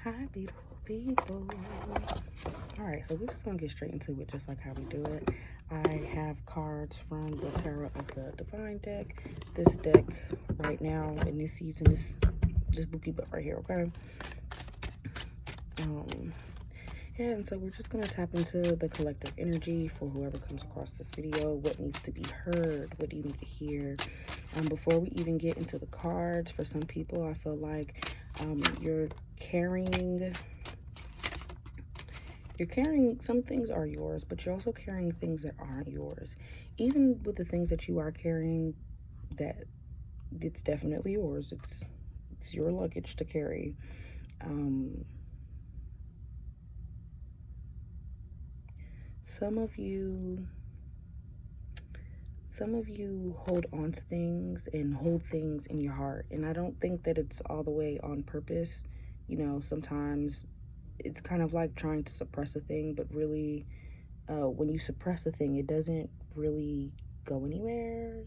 Hi, beautiful people. All right, so we're just gonna get straight into it, just like how we do it. I have cards from the Tarot of the Divine deck. This deck right now in this season, this bookie book right here. Okay. Um, yeah, and so we're just gonna tap into the collective energy for whoever comes across this video. What needs to be heard? What do you need to hear? Before we even get into the cards, for some people, I feel like you're carrying some things are yours, but you're also carrying things that aren't yours. Even with the things that you are carrying, that it's definitely yours. It's your luggage to carry. Some of you hold on to things and hold things in your heart, and I don't think that it's all the way on purpose. Sometimes it's kind of like trying to suppress a thing, but really, when you suppress a thing, it doesn't really go anywhere.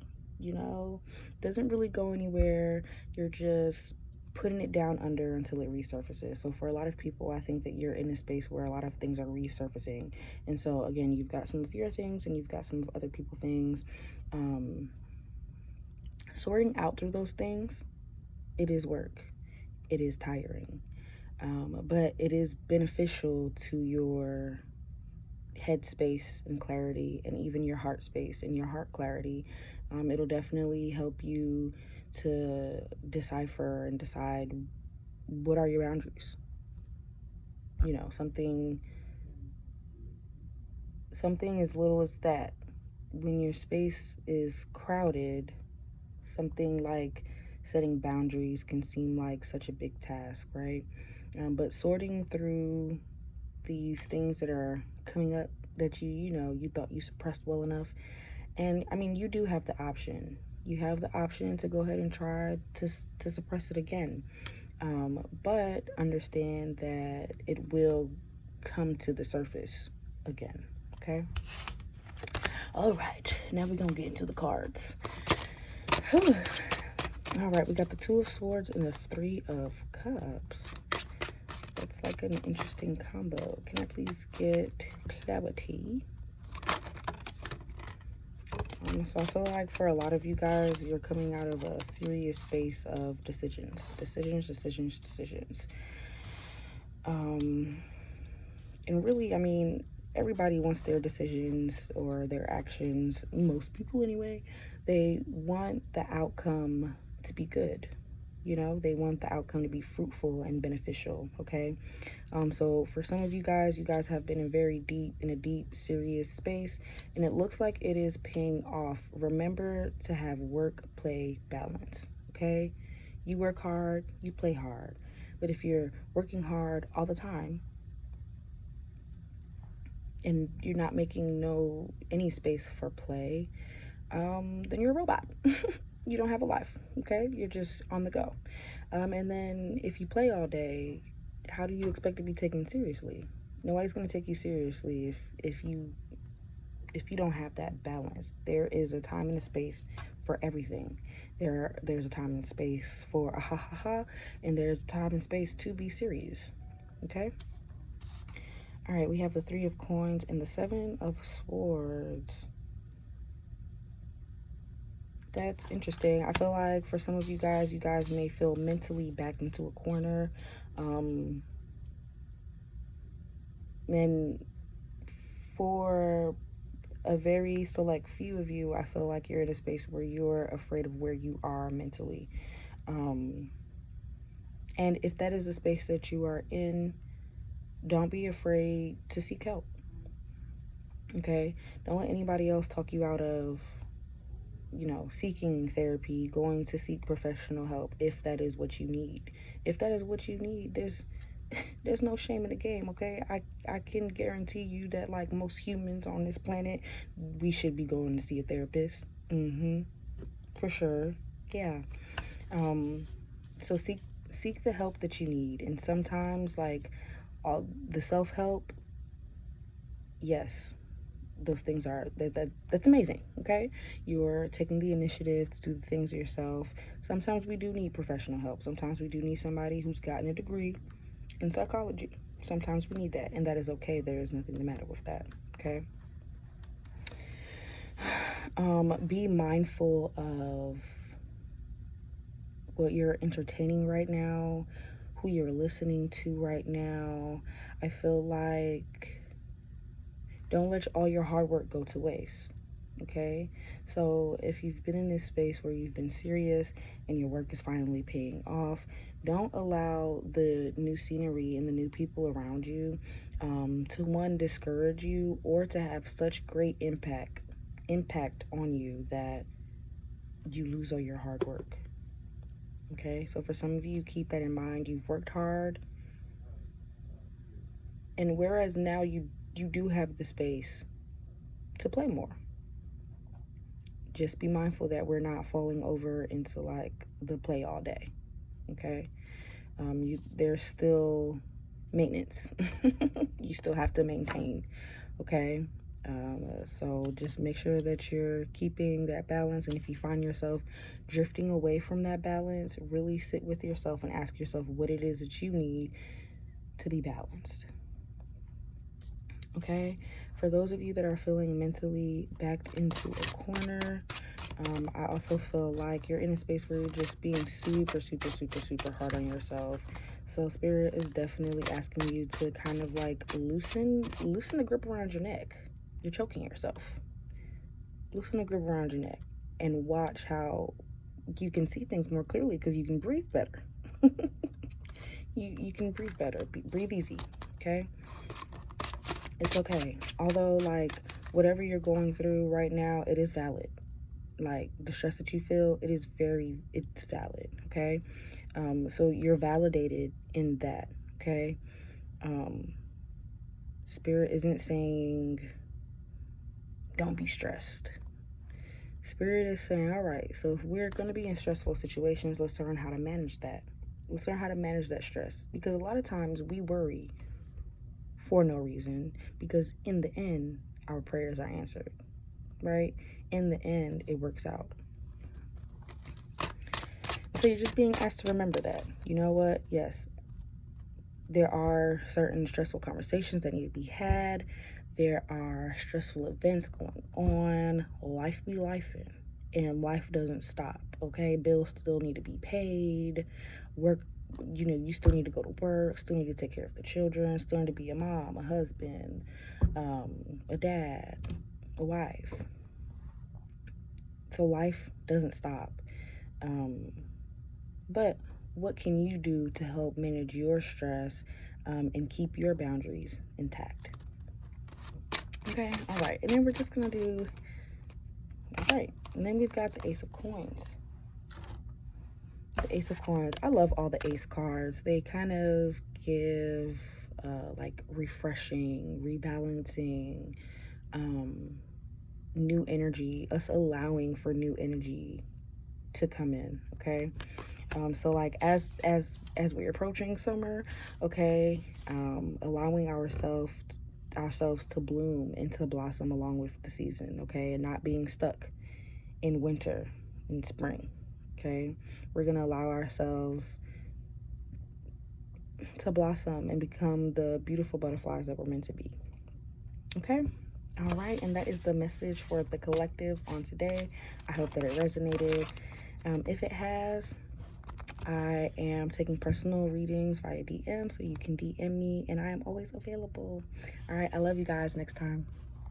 Doesn't really go anywhere. You're just putting it down under until it resurfaces. So for a lot of people, I think that you're in a space where a lot of things are resurfacing. And so again, you've got some of your things and you've got some of other people's things. Sorting out through those things, it is work. It is tiring. But it is beneficial to your headspace and clarity, and even your heart space and your heart clarity. It'll definitely help you to decipher and decide what are your boundaries. Something as little as that. When your space is crowded, something like setting boundaries can seem like such a big task, right? But sorting through these things that are coming up that you thought you suppressed well enough. And I mean, you do have the option. You have the option to go ahead and try to suppress it again. But understand that it will come to the surface again. Okay. All right. Now we're gonna get into the cards. Whew. All right. We got the Two of Swords and the Three of Cups. That's like an interesting combo. Can I please get clarity? So I feel like for a lot of you guys, you're coming out of a serious space of decisions. And really, I mean, everybody wants their decisions or their actions, most people anyway, they want the outcome to be good. They want the outcome to be fruitful and beneficial, okay? So for some of you guys have been in a deep, serious space, and it looks like it is paying off. Remember to have work-play balance, okay? You work hard, you play hard. But if you're working hard all the time and you're not making any space for play, then you're a robot. You don't have a life, okay? You're just on the go. And then if you play all day, how do you expect to be taken seriously? Nobody's going to take you seriously if you don't have that balance. There is a time and a space for everything. There's a time and space for a ha ha ha, and there's a time and space to be serious. Okay? All right, we have the Three of Coins and the Seven of Swords. That's interesting. I feel like for some of you guys may feel mentally backed into a corner. And for a very select few of you, I feel like you're in a space where you're afraid of where you are mentally. And if that is the space that you are in, don't be afraid to seek help. Okay? Don't let anybody else talk you out of seeking therapy, going to seek professional help if that is what you need. If that is what you need, there's no shame in the game, okay? I can guarantee you that, like most humans on this planet, we should be going to see a therapist. For sure. Yeah. So seek the help that you need. And sometimes, like, all the self-help, yes, those things are that's amazing. Okay, you're taking the initiative to do the things yourself. Sometimes we do need professional help. Sometimes we do need somebody who's gotten a degree in psychology. Sometimes we need that, and that is okay. There is nothing the matter with that, okay? Be mindful of what you're entertaining right now, who you're listening to right now. I feel like don't let all your hard work go to waste, okay? So if you've been in this space where you've been serious and your work is finally paying off, don't allow the new scenery and the new people around you to, one, discourage you, or to have such great impact on you that you lose all your hard work. Okay, so for some of you, keep that in mind. You've worked hard, and whereas now you do have the space to play more, just be mindful that we're not falling over into like the play all day. Okay, there's still maintenance. You still have to maintain. Okay, so just make sure that you're keeping that balance, and if you find yourself drifting away from that balance, really sit with yourself and ask yourself what it is that you need to be balanced. Okay, for those of you that are feeling mentally backed into a corner, I also feel like you're in a space where you're just being super, super, super, super hard on yourself. So Spirit is definitely asking you to kind of like loosen the grip around your neck. You're choking yourself. Loosen the grip around your neck and watch how you can see things more clearly because you can breathe better. You can breathe better. Breathe easy, okay? It's okay. Although, like, whatever you're going through right now, it is valid. Like, the stress that you feel, it's valid, okay? So you're validated in that, okay? Spirit isn't saying don't be stressed. Spirit is saying, all right, so if we're going to be in stressful situations, let's learn how to manage that. Let's learn how to manage that stress. Because a lot of times we worry for no reason, because in the end, our prayers are answered, right? In the end, it works out. So you're just being asked to remember that. You know what? Yes, there are certain stressful conversations that need to be had. There are stressful events going on. Life be lifing, and life doesn't stop, okay? Bills still need to be paid. Work, you still need to go to work, still need to take care of the children, still need to be a mom, a husband, a dad, a wife. So life doesn't stop. But what can you do to help manage your stress and keep your boundaries intact? Okay, all right. And then we're just going to do, all right. And then we've got the Ace of Coins. The Ace of Coins. I love all the Ace cards. They kind of give like refreshing, rebalancing, new energy, us allowing for new energy to come in, okay? So like as we're approaching summer, okay, allowing ourselves to bloom and to blossom along with the season, okay, and not being stuck in winter and spring, okay. We're gonna allow ourselves to blossom and become the beautiful butterflies that we're meant to be, okay. All right, and that is the message for the collective on today. I hope that it resonated. If it has, I am taking personal readings via DM, so you can DM me, and I am always available. All right, I love you guys. Next time.